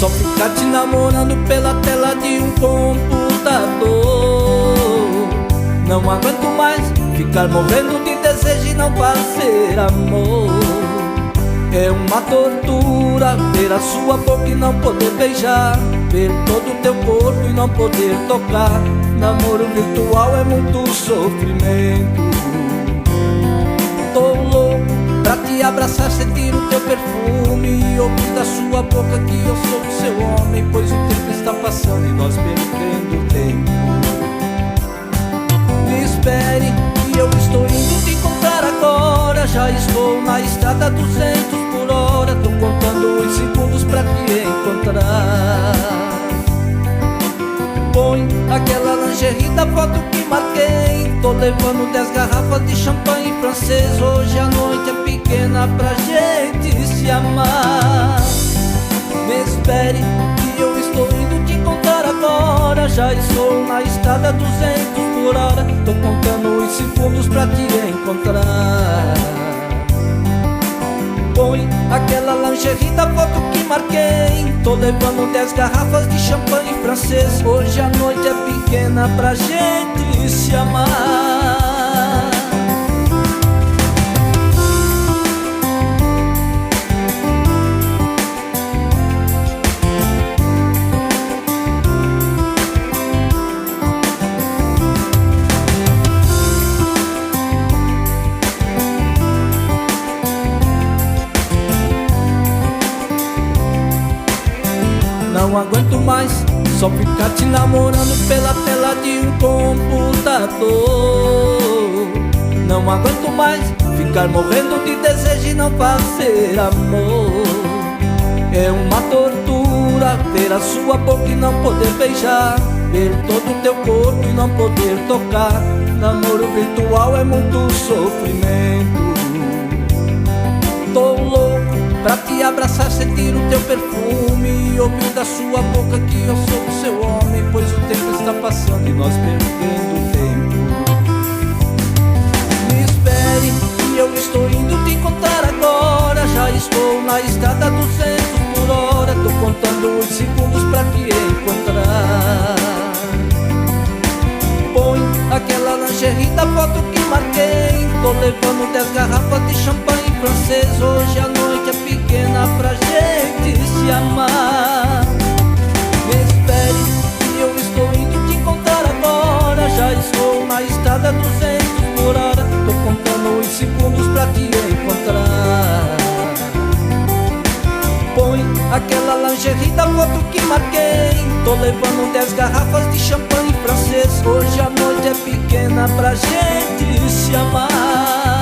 só ficar te namorando pela tela de um computador. Não aguento mais ficar morrendo de desejo e não fazer amor. É uma tortura ver a sua boca e não poder beijar, ver todo o teu corpo e não poder tocar. Namoro virtual é muito sofrimento. Tô louco pra te abraçar, sentir o teu perfume e ouvir da sua boca que eu sou o seu homem, pois o tempo está passando e nós perdendo tempo. Me espere que eu estou indo te encontrar agora. Já estou na estrada 200 por hora. Tô contando os segundos pra te encontrar. Põe aquela lingerie da foto que marquei. Tô levando 10 garrafas de champanhe francês. Hoje a noite é pequena pra gente se amar. Me espere que eu estou indo te encontrar agora. Já estou na estrada 200 por hora. Tô contando os segundos pra te encontrar. Põe aquela lingerie da foto que marquei. Tô levando 10 garrafas de champanhe francês. Hoje a noite é pequena pra gente se amar. Não aguento mais só ficar te namorando pela tela de um computador. Não aguento mais ficar morrendo de desejo e não fazer amor. É uma tortura ver a sua boca e não poder beijar, ver todo o teu corpo e não poder tocar. Namoro virtual é muito sofrimento. Tô louco pra te abraçar, sentir o teu perfume e ouvir da sua boca que eu sou o seu homem, pois o tempo está passando e nós perdendo tempo. Me espere que eu estou indo te encontrar agora. Já estou na estrada 200 por hora. Tô contando os segundos pra te encontrar. Põe aquela lingerie da foto que marquei. Tô levando 10 garrafas de champanhe francês. Hoje a noite é pequena pra gente se amar. Me espere que eu estou indo te encontrar agora. Já estou na estrada 200 por hora. Tô contando os segundos pra te encontrar. Põe aquela lingerie da foto que marquei. Tô levando 10 garrafas de champanhe francês. Hoje a noite é pequena pra gente se amar.